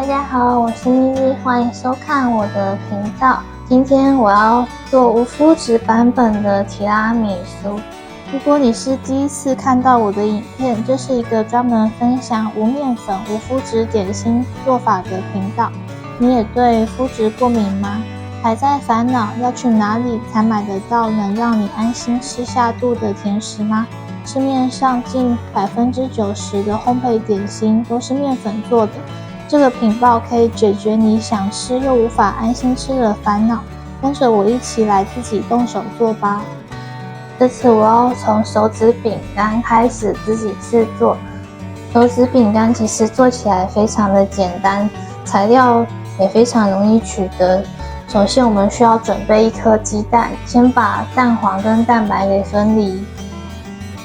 大家好，我是咪咪，欢迎收看我的频道。今天我要做无麸质版本的提拉米苏。如果你是第一次看到我的影片，这是一个专门分享无面粉、无麸质点心做法的频道。你也对麸质过敏吗？还在烦恼要去哪里才买得到能让你安心吃下肚的甜食吗？市面上近90%的烘焙点心都是面粉做的。这个频道可以解决你想吃又无法安心吃的烦恼，跟着我一起来自己动手做吧。这次我要从手指饼干开始自己制作。手指饼干其实做起来非常的简单，材料也非常容易取得。首先我们需要准备1颗鸡蛋，先把蛋黄跟蛋白给分离。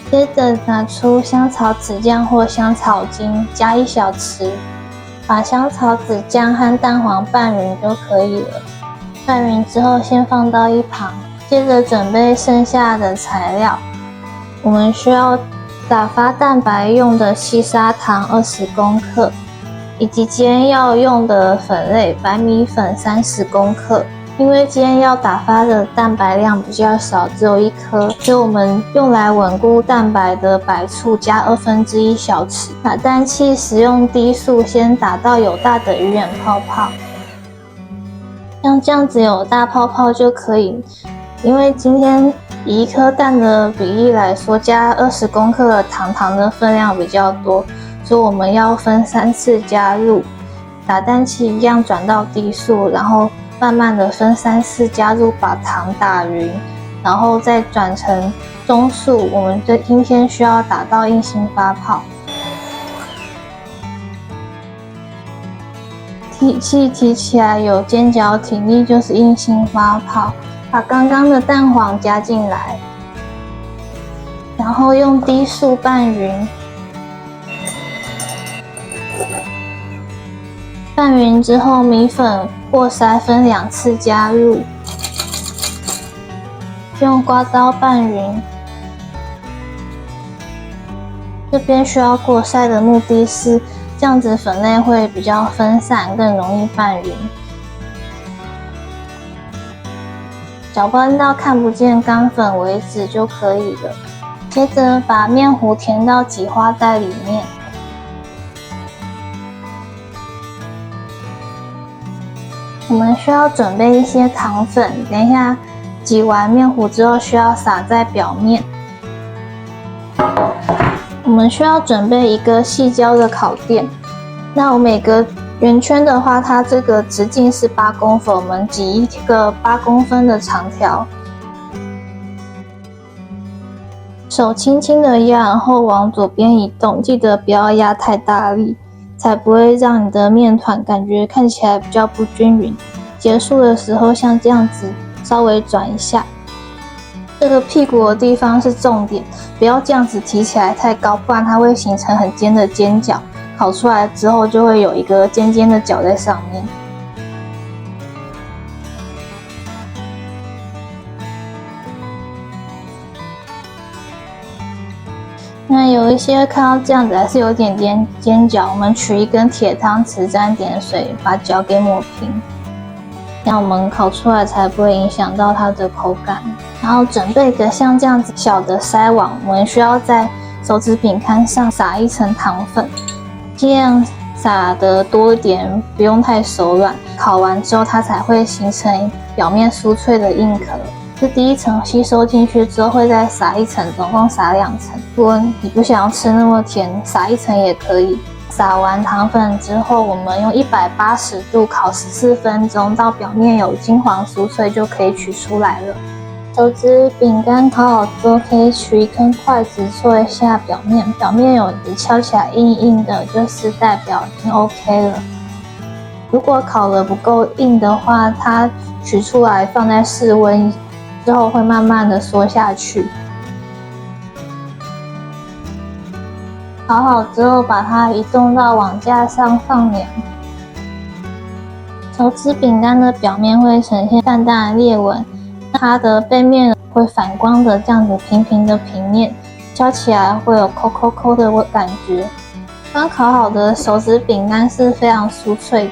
接着拿出香草籽酱或香草精，加1小匙。把香草籽酱和蛋黄拌匀就可以了。拌匀之后先放到一旁，接着准备剩下的材料。我们需要打发蛋白用的细砂糖20公克，以及今天要用的粉类白米粉30公克。因为今天要打发的蛋白量比较少，只有1颗，所以我们用来稳固蛋白的白醋加1/2小匙。打蛋器使用低速先打到有大的鱼眼泡泡，像这样子有大泡泡就可以。因为今天以1颗蛋的比例来说，加20公克的糖的分量比较多，所以我们要分3次加入。打蛋器一样转到低速，然后慢慢的分3次加入，把糖打匀，然后再转成中速。我们今天需要打到硬性发泡。体器提起来有尖角挺立就是硬性发泡。把刚刚的蛋黄加进来，然后用低速拌匀。拌匀之后，米粉过筛分2次加入，用刮刀拌匀。这边需要过筛的目的是，这样子粉类会比较分散，更容易拌匀。搅拌到看不见干粉为止就可以了。接着把面糊填到挤花袋里面。我们需要准备一些糖粉，等一下挤完面糊之后需要撒在表面。我们需要准备1个细胶的烤垫。那我每个圆圈的话，它这个直径是8公分，我们挤1个8公分的长条。手轻轻的压，然后往左边移动，记得不要压太大力，才不会让你的面团感觉看起来比较不均匀。结束的时候像这样子稍微转一下，这个屁股的地方是重点，不要这样子提起来太高，不然它会形成很尖的尖角。烤出来之后就会有一个尖尖的角在上面。那有一些看到这样子还是有点尖角，我们取1根铁汤匙沾点水，把角给抹平，这样我们烤出来才不会影响到它的口感。然后准备一个像这样子小的筛网，我们需要在手指饼干上撒1层糖粉，尽量撒得多一点，不用太手软。烤完之后它才会形成表面酥脆的硬壳。这第1层吸收进去之后会再撒1层，总共撒2层。如果你不想要吃那么甜，撒1层也可以。撒完糖粉之后，我们用180度烤14分钟，到表面有金黄酥脆就可以取出来了。手指饼干烤好之后，可以取1根筷子搓一下表面，表面有敲起来硬硬的，就是代表已经 OK 了。如果烤得不够硬的话，它取出来放在室温之后会慢慢的缩下去。烤好之后，把它移动到网架上放凉。手指饼干的表面会呈现淡淡的裂纹，它的背面会反光的这样子平平的平面，敲起来会有扣扣扣的感觉。刚烤好的手指饼干是非常酥脆的，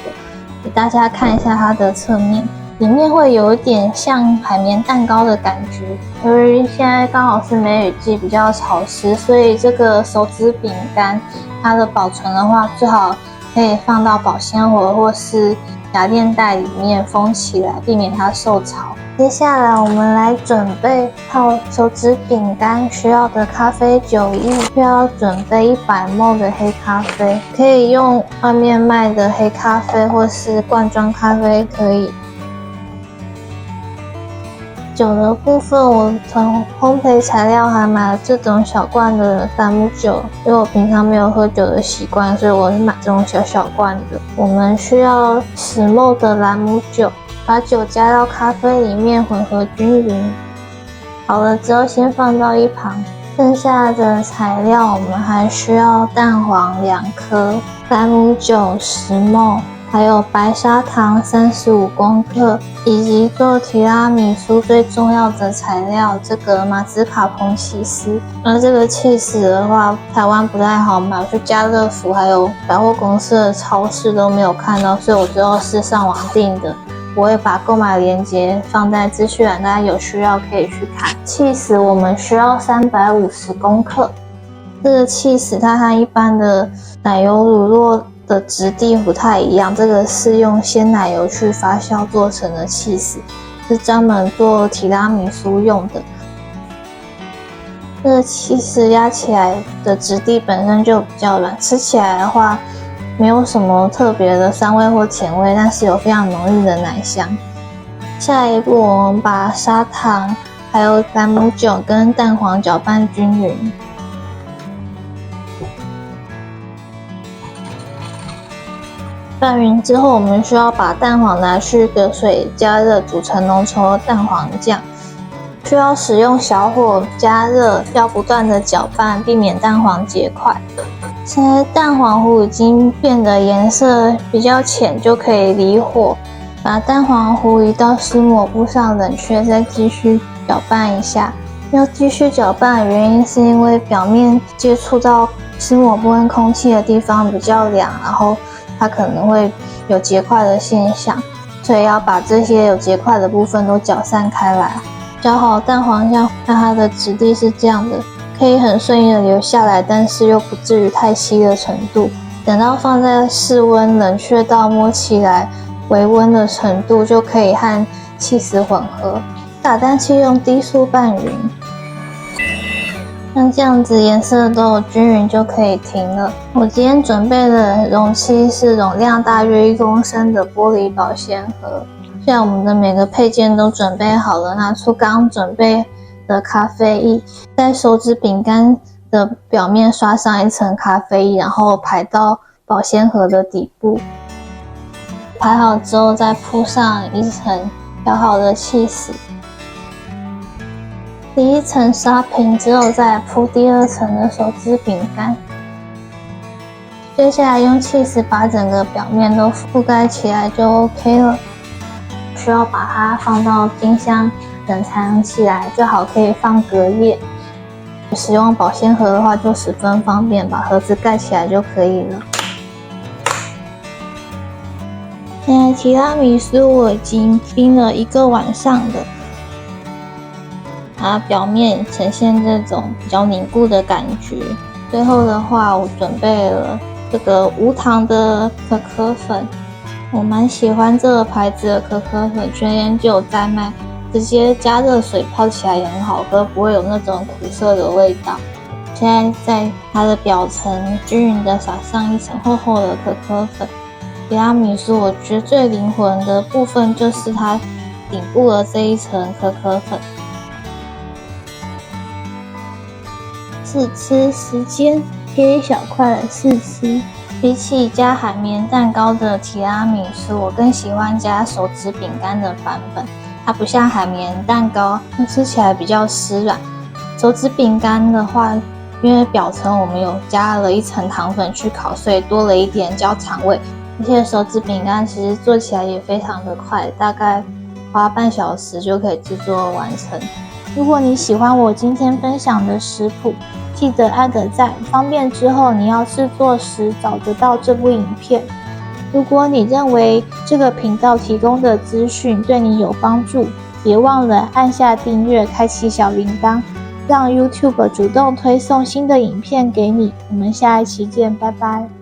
给大家看一下它的侧面，里面会有一点像海绵蛋糕的感觉。由于现在刚好是梅雨季，比较潮湿，所以这个手指饼干它的保存的话，最好可以放到保鲜盒或是夹链袋里面封起来，避免它受潮。接下来我们来准备泡手指饼干需要的咖啡酒液，需要准备100ml的黑咖啡，可以用外面卖的黑咖啡或是罐装咖啡可以。酒的部分，我从烘焙材料还买了这种小罐的朗姆酒，因为我平常没有喝酒的习惯，所以我是买这种小罐的。我们需要10ml的朗姆酒，把酒加到咖啡里面混合均匀。好了之后先放到一旁。剩下的材料我们还需要蛋黄2颗、朗姆酒10ml。还有白砂糖35公克，以及做提拉米苏最重要的材料，这个马斯卡彭起司。那这个起司的话，台湾不太好买，我去家乐福还有百货公司的超市都没有看到，所以我最后是上网订的。我会把购买链接放在资讯栏，大家有需要可以去看。起司我们需要350公克，这个起司它和一般的奶油乳酪的质地不太一样，这个是用鲜奶油去发酵做成的起司，是专门做提拉米苏用的。这个起司压起来的质地本身就比较软，吃起来的话没有什么特别的酸味或甜味，但是有非常浓郁的奶香。下一步我们把砂糖还有朗姆酒跟蛋黄搅拌均匀。拌匀之后，我们需要把蛋黄拿去隔水加热，煮成浓稠的蛋黄酱。需要使用小火加热，要不断的搅拌，避免蛋黄结块。现在蛋黄糊已经变得颜色比较浅，就可以离火。把蛋黄糊移到湿抹布上冷却，再继续搅拌一下。要继续搅拌的原因是因为表面接触到湿抹布跟空气的地方比较凉，然后它可能会有结块的现象，所以要把这些有结块的部分都搅散开来。搅好蛋黄酱，那它的质地是这样的，可以很顺利的流下来，但是又不至于太稀的程度。等到放在室温冷却到摸起来微温的程度，就可以和起司混合。打蛋器用低速拌匀。像这样子颜色都有均匀就可以停了。我今天准备的容器是容量大约1公升的玻璃保鲜盒。现在我们的每个配件都准备好了，拿出刚准备的咖啡液，在手指饼干的表面刷上一层咖啡液，然后排到保鲜盒的底部。排好之后再铺上一层调好的起司。第一层刷平之后，再铺第2层的手指饼干。接下来用起司把整个表面都覆盖起来就 OK 了。需要把它放到冰箱冷藏起来，最好可以放隔夜。使用保鲜盒的话就十分方便，把盒子盖起来就可以了。现在提拉米苏我已经冰了1个晚上了。它表面呈现这种比较凝固的感觉。最后的话，我准备了这个无糖的可可粉，我蛮喜欢这个牌子的可可粉，全联就有在卖，直接加热水泡起来也很好喝，不会有那种苦涩的味道。现在在它的表层均匀的撒上一层厚厚的可可粉。提拉米苏我觉得最灵魂的部分就是它顶部的这一层可可粉。试吃时间，切一小块的试吃。比起加海绵蛋糕的提拉米苏，我更喜欢加手指饼干的版本。它不像海绵蛋糕，吃起来比较湿软。手指饼干的话，因为表层我们有加了一层糖粉去烤，所以多了一点焦糖味。而且手指饼干其实做起来也非常的快，大概花半小时就可以制作完成。如果你喜欢我今天分享的食谱，记得按个赞，方便之后你要制作时找得到这部影片。如果你认为这个频道提供的资讯对你有帮助，别忘了按下订阅，开启小铃铛，让 YouTube 主动推送新的影片给你。我们下一期见，拜拜。